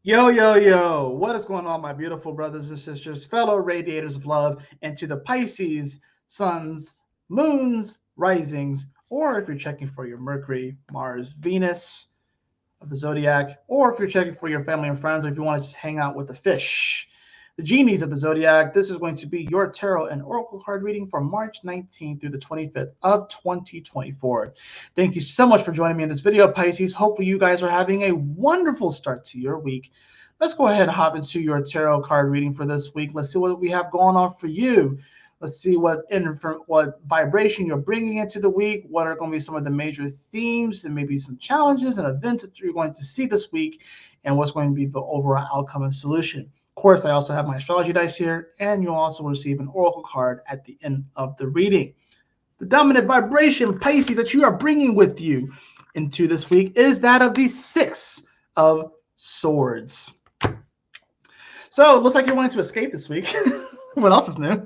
Yo, yo, yo, what is going on, my beautiful brothers and sisters, fellow radiators of love, and to the Pisces, suns, moons, risings, or if you're checking for your Mercury, Mars, Venus of the zodiac, or if you're checking for your family and friends, or if you want to just hang out with the fish, the genies of the zodiac. This is going to be your tarot and oracle card reading for March 19th through the 25th of 2024. Thank you so much for joining me in this video, Pisces. Hopefully you guys are having a wonderful start to your week. Let's go ahead and hop into your tarot card reading for this week. Let's see what we have going on for you. Let's see what vibration you're bringing into the week. What are going to be some of the major themes and maybe some challenges and events that you're going to see this week, and what's going to be the overall outcome and solution. Of course, I also have my astrology dice here, and you'll also receive an oracle card at the end of the reading. The dominant vibration, Pisces, that you are bringing with you into this week is that of the Six of Swords. So it looks like you're wanting to escape this week. What else is new?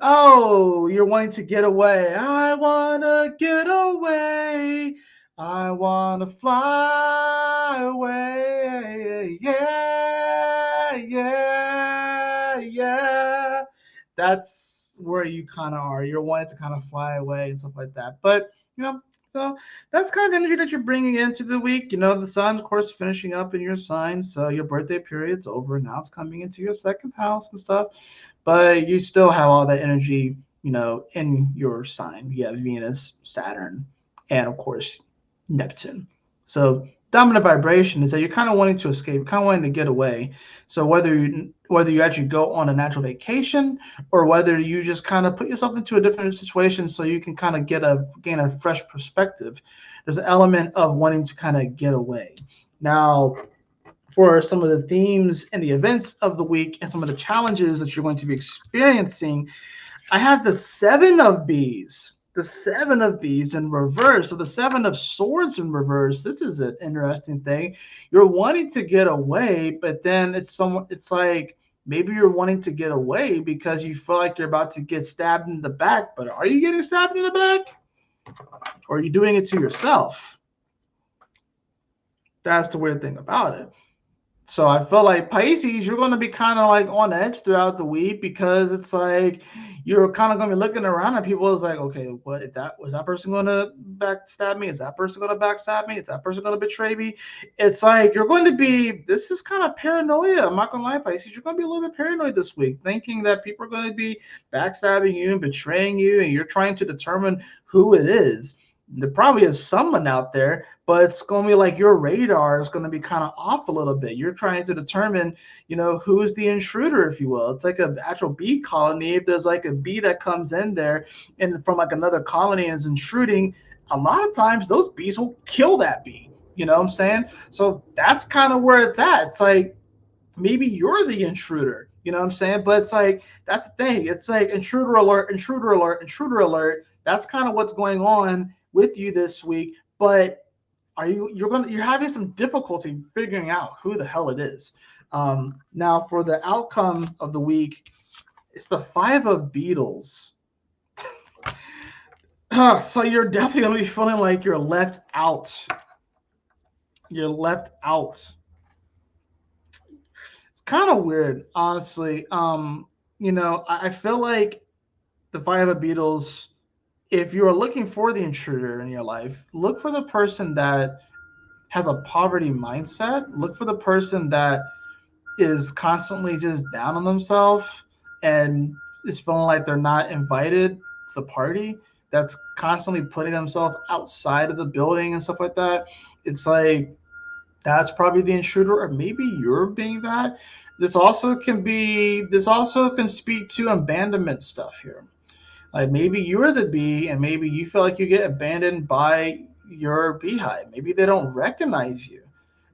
Oh, you're wanting to get away. I want to get away. I want to fly away. Yeah, yeah, yeah. That's where you kind of are. You're wanting to kind of fly away and stuff like that. But, so that's kind of energy that you're bringing into the week. The sun's, of course, finishing up in your sign. So your birthday period's over. Now it's coming into your second house and stuff. But you still have all that energy, in your sign. You have Venus, Saturn, and, of course, Neptune. So dominant vibration is that you're kind of wanting to escape, kind of wanting to get away. So whether you actually go on a natural vacation, or whether you just kind of put yourself into a different situation so you can kind of gain a fresh perspective, there's an element of wanting to kind of get away. Now, for some of the themes and the events of the week and some of the challenges that you're going to be experiencing, I have the Seven of Bees. The Seven of Bees in reverse. So the Seven of Swords in reverse. This is an interesting thing. You're wanting to get away, but then it's like maybe you're wanting to get away because you feel like you're about to get stabbed in the back. But are you getting stabbed in the back? Or are you doing it to yourself? That's the weird thing about it. So I feel like Pisces, you're going to be kind of like on edge throughout the week, because it's like you're kind of going to be looking around and people is like, okay, was that person going to backstab me? Is that person going to backstab me? Is that person going to betray me? It's like this is kind of paranoia. I'm not going to lie, Pisces. You're going to be a little bit paranoid this week, thinking that people are going to be backstabbing you and betraying you, and you're trying to determine who it is. There probably is someone out there, but it's going to be like your radar is going to be kind of off a little bit. You're trying to determine, who's the intruder, if you will. It's like an actual bee colony. If there's like a bee that comes in there and from like another colony and is intruding, a lot of times those bees will kill that bee. You know what I'm saying? So that's kind of where it's at. It's like maybe you're the intruder. You know what I'm saying? But it's like, that's the thing. It's like intruder alert, intruder alert, intruder alert. That's kind of what's going on with you this week. But you're having some difficulty figuring out who the hell it is. Now for the outcome of the week, it's the Five of Beetles. So you're definitely going to be feeling like you're left out. You're left out. It's kind of weird, honestly. I feel like the Five of Beetles, if you are looking for the intruder in your life, look for the person that has a poverty mindset. Look for the person that is constantly just down on themselves and is feeling like they're not invited to the party. That's constantly putting themselves outside of the building and stuff like that. It's like that's probably the intruder, or maybe you're being that. This also can speak to abandonment stuff here. Like maybe you're the bee and maybe you feel like you get abandoned by your beehive. Maybe they don't recognize you.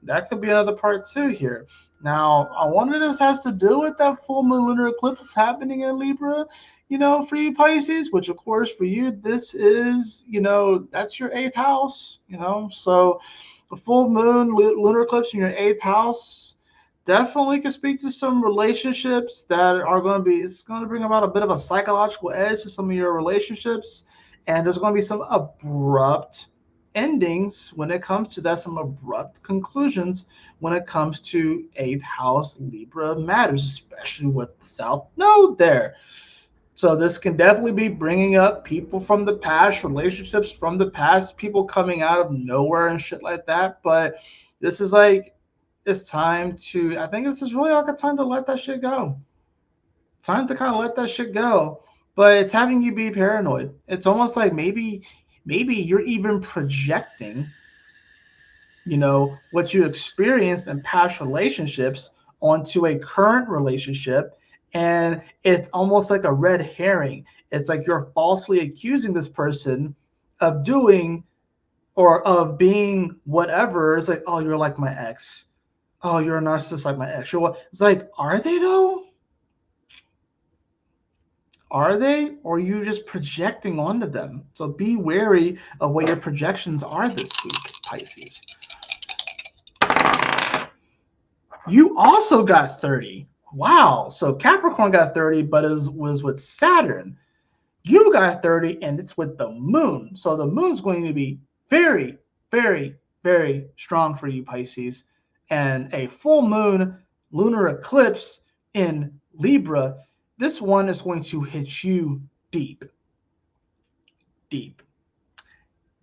That could be another part too here. Now, I wonder if this has to do with that full moon lunar eclipse happening in Libra, for you Pisces, which of course for you, this is, that's your eighth house, So the full moon lunar eclipse in your eighth house definitely can speak to some relationships that are it's going to bring about a bit of a psychological edge to some of your relationships. And there's going to be some abrupt endings when it comes to that, some abrupt conclusions when it comes to eighth house Libra matters, especially with the South Node there. So this can definitely be bringing up people from the past, relationships from the past, people coming out of nowhere and shit like that. But this is like, it's time to, I think this is really like a time to let that shit go. Time to kind of let that shit go. But it's having you be paranoid. It's almost like maybe you're even projecting, what you experienced in past relationships onto a current relationship. And it's almost like a red herring. It's like you're falsely accusing this person of doing or of being whatever. It's like, oh, you're like my ex. Oh, you're a narcissist like my ex. You're what? It's like, are they though? Are they? Or are you just projecting onto them? So be wary of what your projections are this week, Pisces. You also got 30. Wow. So Capricorn got 30, but it was with Saturn. You got 30, and it's with the moon. So the moon's going to be very, very, very strong for you, Pisces. And a full moon lunar eclipse in Libra, this one is going to hit you deep. Deep.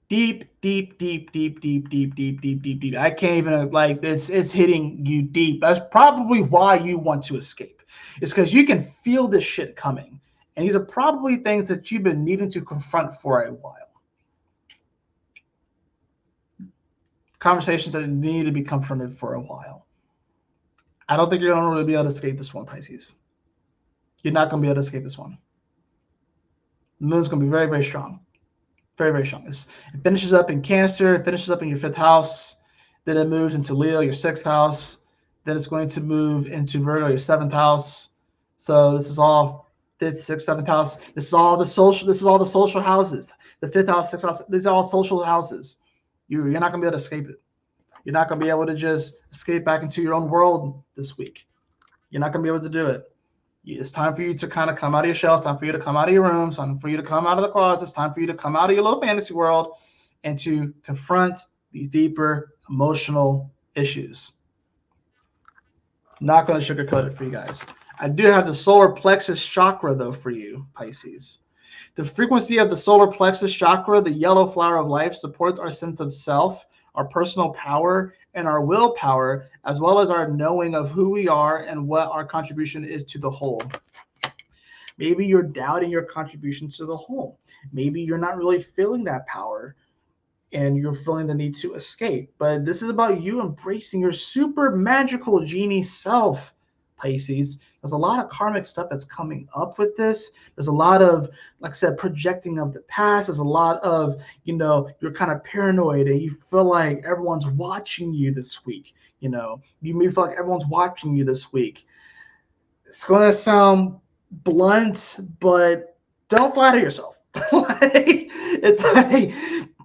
Deep, deep, deep, deep, deep, deep, deep, deep, deep, deep. I can't even it's hitting you deep. That's probably why you want to escape. It's because you can feel this shit coming. And these are probably things that you've been needing to confront for a while. Conversations that need to be confronted for a while. I don't think you're going to really be able to escape this one, Pisces. You're not going to be able to escape this one. The moon's going to be very, very strong. Very, very strong. It finishes up in Cancer, it finishes up in your 5th house, then it moves into Leo, your 6th house, then it's going to move into Virgo, your 7th house. So this is all 5th, 6th, 7th house. This is all the social houses. The 5th house, 6th house, these are all social houses. You're not going to be able to escape it. You're not going to be able to just escape back into your own world this week. You're not going to be able to do it. It's time for you to kind of come out of your shell. It's time for you to come out of your room. It's time for you to come out of the closet. It's time for you to come out of your little fantasy world and to confront these deeper emotional issues. Not going to sugarcoat it for you guys. I do have the solar plexus chakra, though, for you, Pisces. The frequency of the solar plexus chakra, the yellow flower of life, supports our sense of self, our personal power, and our willpower, as well as our knowing of who we are and what our contribution is to the whole. Maybe you're doubting your contribution to the whole. Maybe you're not really feeling that power and you're feeling the need to escape. But this is about you embracing your super magical genie self, Pisces. There's a lot of karmic stuff that's coming up with this. There's a lot of, like I said, projecting of the past. There's a lot of, you're kind of paranoid and you feel like everyone's watching you this week. You may feel like everyone's watching you this week. It's going to sound blunt, but don't flatter yourself.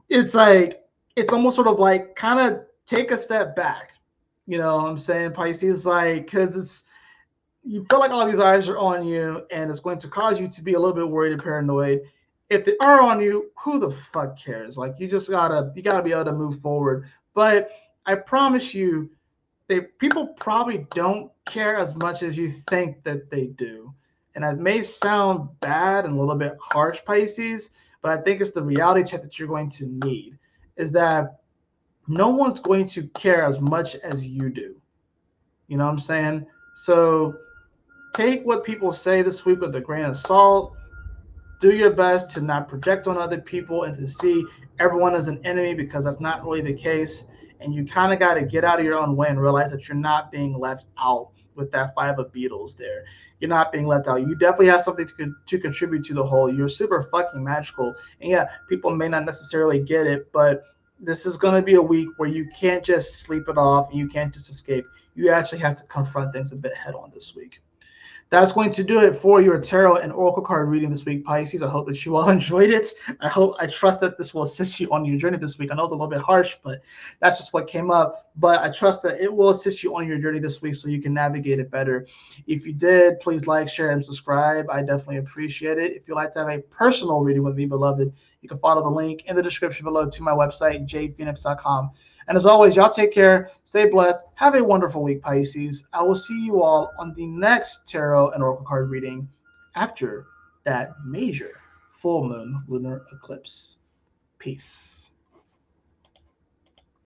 It's almost sort of like kind of take a step back. You know what I'm saying, Pisces? Because you feel like all these eyes are on you, and it's going to cause you to be a little bit worried and paranoid. If they are on you, who the fuck cares? You gotta be able to move forward. But I promise you, people probably don't care as much as you think that they do. And it may sound bad and a little bit harsh, Pisces, but I think it's the reality check that you're going to need, is that no one's going to care as much as you do. You know what I'm saying? So take what people say this week with a grain of salt. Do your best to not project on other people and to see everyone as an enemy, because that's not really the case. And you kind of got to get out of your own way and realize that you're not being left out with that 5 of Beetles there. You're not being left out. You definitely have something to contribute to the whole. You're super fucking magical. And yeah, people may not necessarily get it, but this is going to be a week where you can't just sleep it off and you can't just escape. You actually have to confront things a bit head on this week. That's going to do it for your tarot and oracle card reading this week, Pisces. I hope that you all enjoyed it. I trust that this will assist you on your journey this week. I know it's a little bit harsh, but that's just what came up. But I trust that it will assist you on your journey this week so you can navigate it better. If you did, please like, share, and subscribe. I definitely appreciate it. If you'd like to have a personal reading with me, beloved, you can follow the link in the description below to my website, jphoenix.com. And as always, y'all take care, stay blessed, have a wonderful week, Pisces. I will see you all on the next tarot and oracle card reading after that major full moon lunar eclipse. Peace.